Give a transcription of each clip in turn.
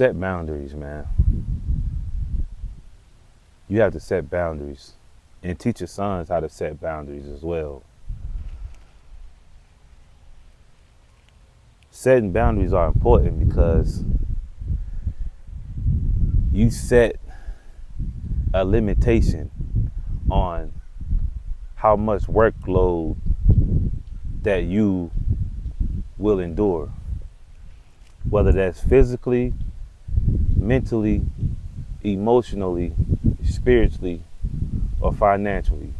Set boundaries, man. You have to set boundaries and teach your sons how to set boundaries as well. Setting boundaries are important because you set a limitation on how much workload that you will endure, whether that's physically, mentally, emotionally, spiritually, or financially.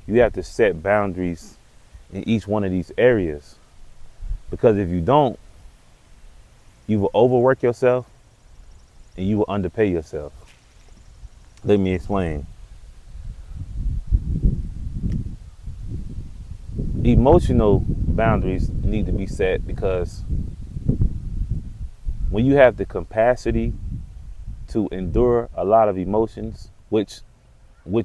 You have to set boundaries in each one of these areas, because if you don't, you will overwork yourself and you will underpay yourself. Let me explain. Emotional boundaries need to be set because when you have the capacity to endure a lot of emotions, which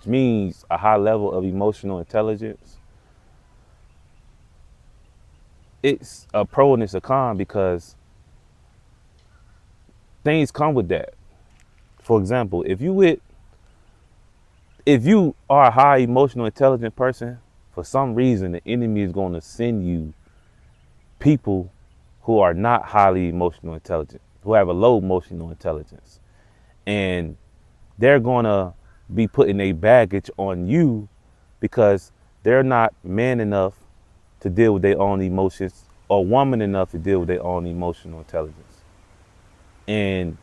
means a high level of emotional intelligence, it's a pro and it's a con because things come with that. For example, if you are a high emotional intelligent person, for some reason the enemy is going to send you people who are not highly emotional intelligent, who have a low emotional intelligence. And they're going to be putting a baggage on you because they're not man enough to deal with their own emotions or woman enough to deal with their own emotional intelligence. And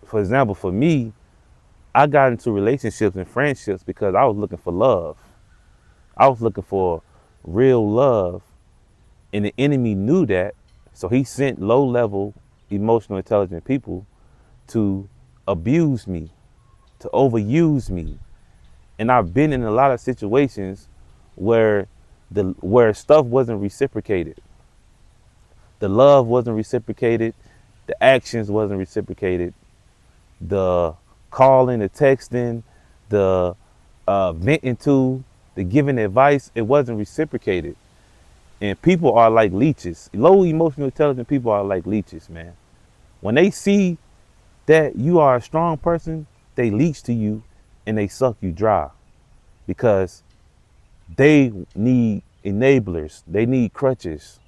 for example, for me, I got into relationships and friendships because I was looking for love. I was looking for real love, and the enemy knew that. So he sent low level, emotional intelligent people to abuse me, to overuse me. And I've been in a lot of situations where where stuff wasn't reciprocated. The love wasn't reciprocated, the actions wasn't reciprocated, the calling, the texting, the venting to, the giving advice, it wasn't reciprocated. And people are like leeches. Low emotional intelligent people are like leeches, man. When they see that you are a strong person, they leech to you and they suck you dry because they need enablers. They need crutches.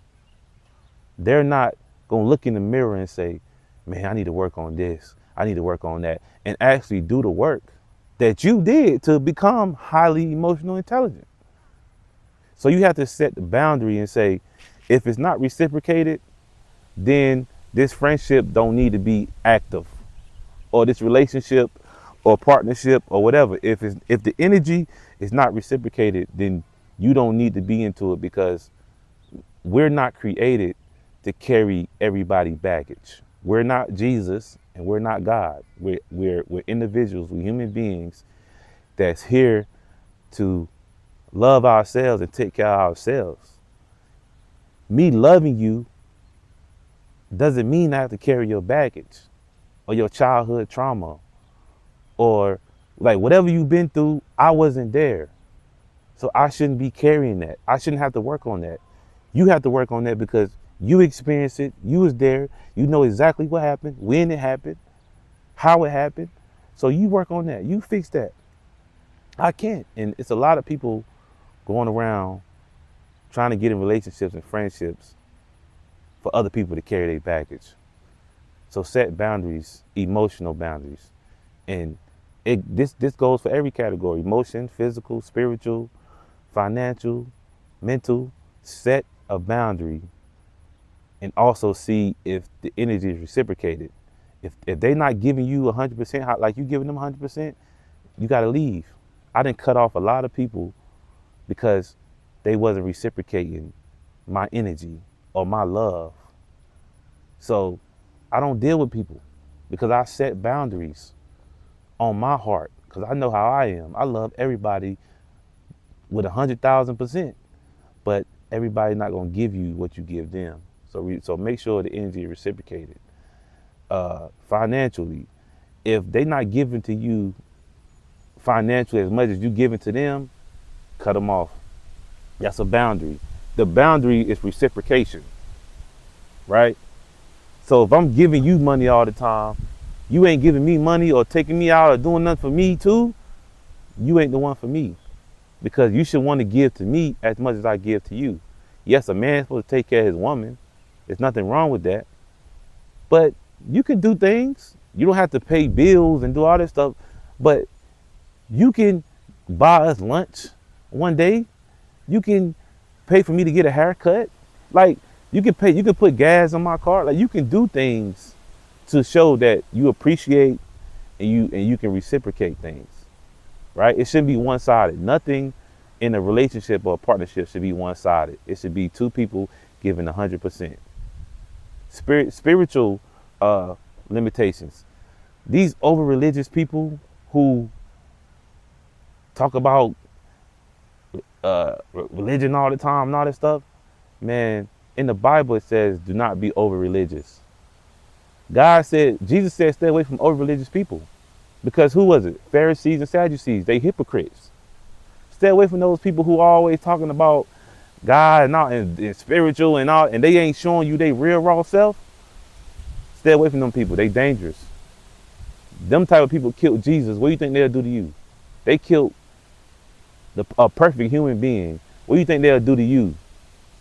They're not going to look in the mirror and say, man, I need to work on this. I need to work on that, and actually do the work that you did to become highly emotional intelligent. So you have to set the boundary and say, if it's not reciprocated, then this friendship don't need to be active, or this relationship or partnership or whatever. If the energy is not reciprocated, then you don't need to be into it because we're not created to carry everybody's baggage. We're not Jesus and we're not God. We're individuals, we're human beings that's here to love ourselves and take care of ourselves. Me loving you doesn't mean I have to carry your baggage or your childhood trauma or like whatever you've been through. I wasn't there. So I shouldn't be carrying that. I shouldn't have to work on that. You have to work on that because you experienced it. You was there. You know exactly what happened, when it happened, how it happened. So you work on that. You fix that. I can't. And it's a lot of people going around trying to get in relationships and friendships for other people to carry their baggage. So set boundaries, emotional boundaries. And this goes for every category: emotion, physical, spiritual, financial, mental. Set a boundary and also see if the energy is reciprocated. If they're not giving you 100%, like you giving them 100%, you got to leave. I didn't cut off a lot of people because they wasn't reciprocating my energy or my love. So I don't deal with people because I set boundaries on my heart because I know how I am. I love everybody with 100,000%, but everybody's not gonna give you what you give them. So make sure the energy is reciprocated. Financially, if they're not giving to you financially as much as you giving to them, cut them off. That's a boundary. The boundary is reciprocation, right? So if I'm giving you money all the time, you ain't giving me money or taking me out or doing nothing for me too, you ain't the one for me. Because you should want to give to me as much as I give to you. Yes, a man's supposed to take care of his woman. There's nothing wrong with that. But you can do things. You don't have to pay bills and do all this stuff. But you can buy us lunch one day. You can pay for me to get a haircut. Like you can put gas on my car. Like you can do things to show that you appreciate and you can reciprocate things. Right? It shouldn't be one-sided. Nothing in a relationship or a partnership should be one-sided. It should be two people giving 100%. Spiritual limitations. These over-religious people who talk about religion all the time and all that stuff, man, in the Bible it says do not be over-religious. Jesus said stay away from over-religious people. Because who was it? Pharisees and Sadducees. They hypocrites. Stay away from those people who are always talking about God and spiritual and all, and they ain't showing you their real raw self. Stay away from them people. They dangerous. Them type of people killed Jesus. What do you think they'll do to you? They killed a perfect human being. What do you think they'll do to you?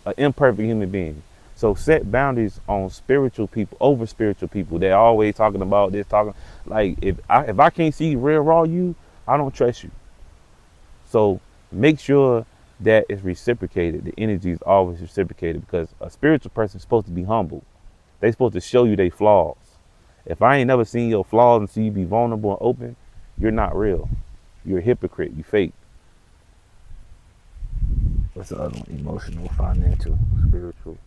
An imperfect human being. So set boundaries on spiritual people over spiritual people. They're always talking about this, talking like if I can't see real raw you, I don't trust you. So make sure that it's reciprocated. The energy is always reciprocated because a spiritual person is supposed to be humble. They're supposed to show you their flaws. If I ain't never seen your flaws and see you be vulnerable and open, you're not real. You're a hypocrite. You fake. What's the other one? Emotional, financial, spiritual.